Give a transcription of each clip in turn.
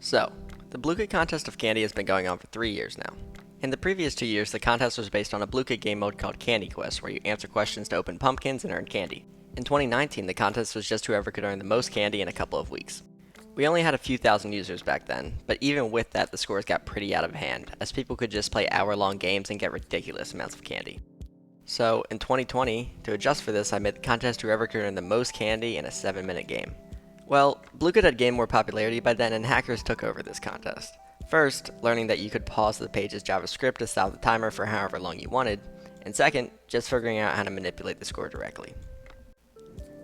So, the Blue Kit contest of candy has been going on for 3 years now. In the previous 2 years, the contest was based on a Blue Kit game mode called Candy Quest, where you answer questions to open pumpkins and earn candy. In 2019, the contest was just whoever could earn the most candy in a couple of weeks. We only had a few thousand users back then, but even with that, the scores got pretty out of hand, as people could just play hour-long games and get ridiculous amounts of candy. So, in 2020, to adjust for this, I made the contest whoever could earn the most candy in a 7-minute game. Well, Blue Kit had gained more popularity by then, and hackers took over this contest. First, learning that you could pause the page's JavaScript to stop the timer for however long you wanted, and second, just figuring out how to manipulate the score directly.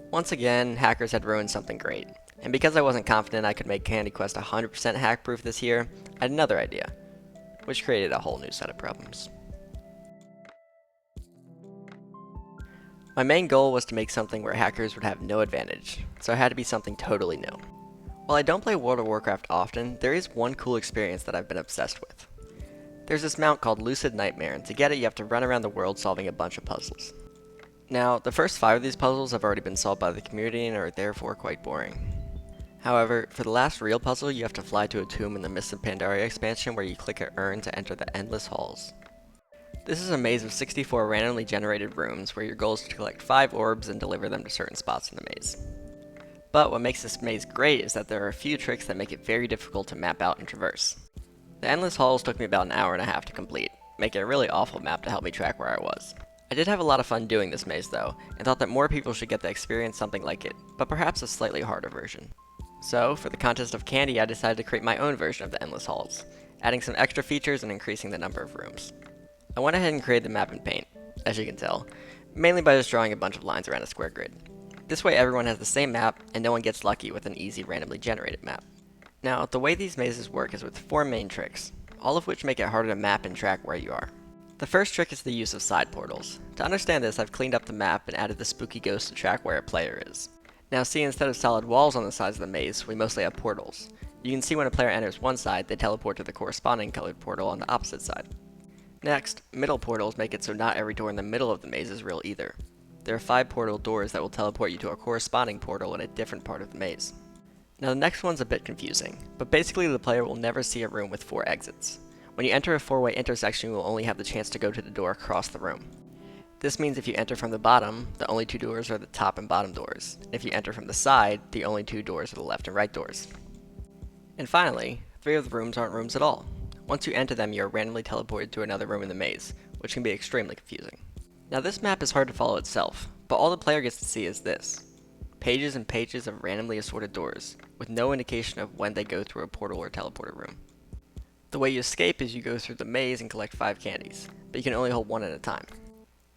Once again, hackers had ruined something great, and because I wasn't confident I could make Candy Quest 100% hack-proof this year, I had another idea, which created a whole new set of problems. My main goal was to make something where hackers would have no advantage, so it had to be something totally new. While I don't play World of Warcraft often, there is one cool experience that I've been obsessed with. There's this mount called Lucid Nightmare, and to get it you have to run around the world solving a bunch of puzzles. Now, the first 5 of these puzzles have already been solved by the community and are therefore quite boring. However, for the last real puzzle you have to fly to a tomb in the Mists of Pandaria expansion where you click a urn to enter the Endless Halls. This is a maze of 64 randomly generated rooms where your goal is to collect 5 orbs and deliver them to certain spots in the maze. But what makes this maze great is that there are a few tricks that make it very difficult to map out and traverse. The Endless Halls took me about an hour and a half to complete, making a really awful map to help me track where I was. I did have a lot of fun doing this maze though, and thought that more people should get to experience something like it, but perhaps a slightly harder version. So, for the contest of candy I decided to create my own version of the Endless Halls, adding some extra features and increasing the number of rooms. I went ahead and created the map in Paint, as you can tell, mainly by just drawing a bunch of lines around a square grid. This way everyone has the same map, and no one gets lucky with an easy randomly generated map. Now, the way these mazes work is with 4 main tricks, all of which make it harder to map and track where you are. The first trick is the use of side portals. To understand this, I've cleaned up the map and added the spooky ghost to track where a player is. Now see, instead of solid walls on the sides of the maze, we mostly have portals. You can see when a player enters one side, they teleport to the corresponding colored portal on the opposite side. Next, middle portals make it so not every door in the middle of the maze is real either. There are 5 portal doors that will teleport you to a corresponding portal in a different part of the maze. Now the next one's a bit confusing, but basically the player will never see a room with 4 exits. When you enter a 4-way intersection, you will only have the chance to go to the door across the room. This means if you enter from the bottom, the only 2 doors are the top and bottom doors. If you enter from the side, the only 2 doors are the left and right doors. And finally, 3 of the rooms aren't rooms at all. Once you enter them, you are randomly teleported to another room in the maze, which can be extremely confusing. Now this map is hard to follow itself, but all the player gets to see is this. Pages and pages of randomly assorted doors, with no indication of when they go through a portal or teleporter room. The way you escape is you go through the maze and collect 5 candies, but you can only hold 1 at a time.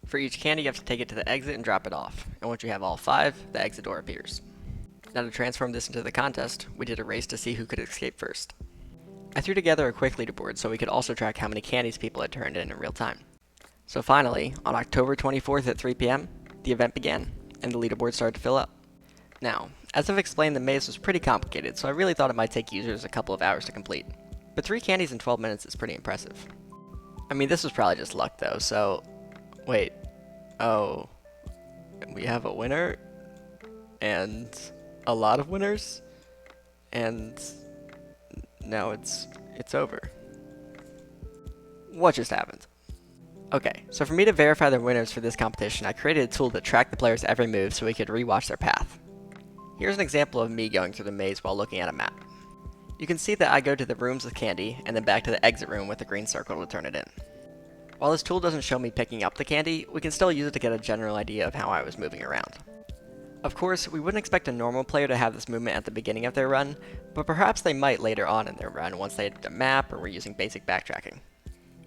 For each candy you have to take it to the exit and drop it off, and once you have all 5, the exit door appears. Now to transform this into the contest, we did a race to see who could escape first. I threw together a quick leaderboard so we could also track how many candies people had turned in real time. So finally, on October 24th at 3 p.m., the event began, and the leaderboard started to fill up. Now, as I've explained, the maze was pretty complicated, so I really thought it might take users a couple of hours to complete. But 3 candies in 12 minutes is pretty impressive. I mean, this was probably just luck though, so... Wait. Oh. We have a winner? And a lot of winners? And... now it's over. What just happened? Okay, so for me to verify the winners for this competition, I created a tool that tracked the player's every move so we could rewatch their path. Here's an example of me going through the maze while looking at a map. You can see that I go to the rooms with candy, and then back to the exit room with the green circle to turn it in. While this tool doesn't show me picking up the candy, we can still use it to get a general idea of how I was moving around. Of course, we wouldn't expect a normal player to have this movement at the beginning of their run, but perhaps they might later on in their run once they had a map or were using basic backtracking.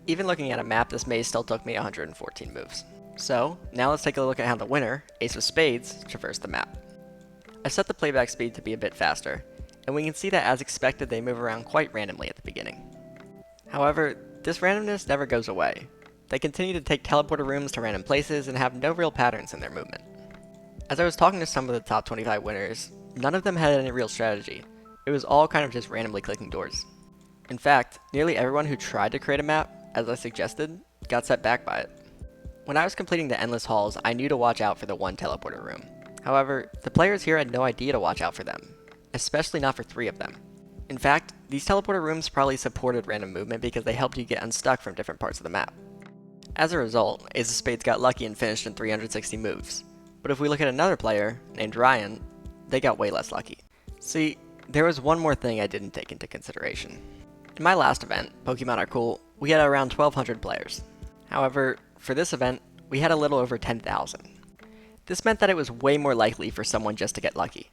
Even looking at a map, this maze still took me 114 moves. So, now let's take a look at how the winner, Ace of Spades, traversed the map. I set the playback speed to be a bit faster, and we can see that as expected they move around quite randomly at the beginning. However, this randomness never goes away. They continue to take teleporter rooms to random places and have no real patterns in their movement. As I was talking to some of the top 25 winners, none of them had any real strategy. It was all kind of just randomly clicking doors. In fact, nearly everyone who tried to create a map, as I suggested, got set back by it. When I was completing the Endless Halls, I knew to watch out for the 1 teleporter room. However, the players here had no idea to watch out for them, especially not for 3 of them. In fact, these teleporter rooms probably supported random movement because they helped you get unstuck from different parts of the map. As a result, Ace of Spades got lucky and finished in 360 moves. But if we look at another player, named Ryan, they got way less lucky. See, there was one more thing I didn't take into consideration. In my last event, Pokemon Are Cool, we had around 1,200 players. However, for this event, we had a little over 10,000. This meant that it was way more likely for someone just to get lucky.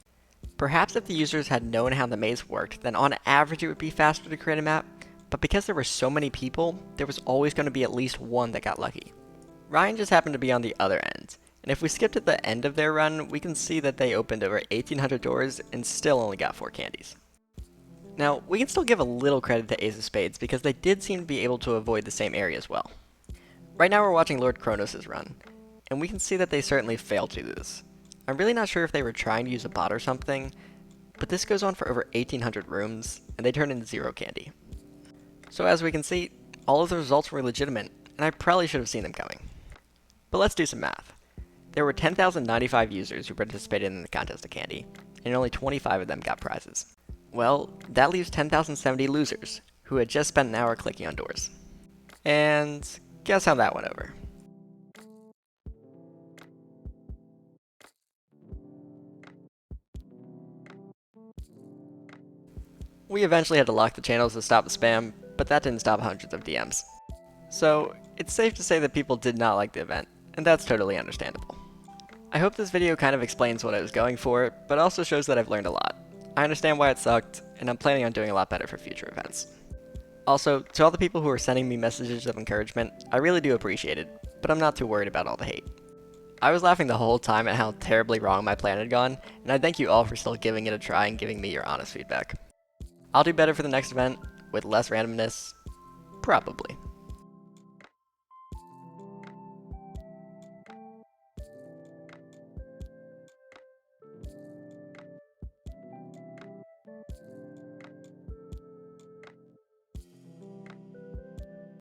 Perhaps if the users had known how the maze worked, then on average it would be faster to create a map, but because there were so many people, there was always going to be at least one that got lucky. Ryan just happened to be on the other end, and if we skip to the end of their run, we can see that they opened over 1,800 doors and still only got 4 candies. Now, we can still give a little credit to Ace of Spades because they did seem to be able to avoid the same area as well. Right now we're watching Lord Kronos' run, and we can see that they certainly failed to do this. I'm really not sure if they were trying to use a bot or something, but this goes on for over 1,800 rooms, and they turned in 0 candy. So as we can see, all of the results were legitimate, and I probably should have seen them coming. But let's do some math. There were 10,095 users who participated in the contest of candy, and only 25 of them got prizes. Well, that leaves 10,070 losers, who had just spent an hour clicking on doors. And guess how that went over. We eventually had to lock the channels to stop the spam, but that didn't stop hundreds of DMs. So, it's safe to say that people did not like the event, and that's totally understandable. I hope this video kind of explains what I was going for, but also shows that I've learned a lot. I understand why it sucked, and I'm planning on doing a lot better for future events. Also, to all the people who are sending me messages of encouragement, I really do appreciate it, but I'm not too worried about all the hate. I was laughing the whole time at how terribly wrong my plan had gone, and I thank you all for still giving it a try and giving me your honest feedback. I'll do better for the next event, with less randomness, probably.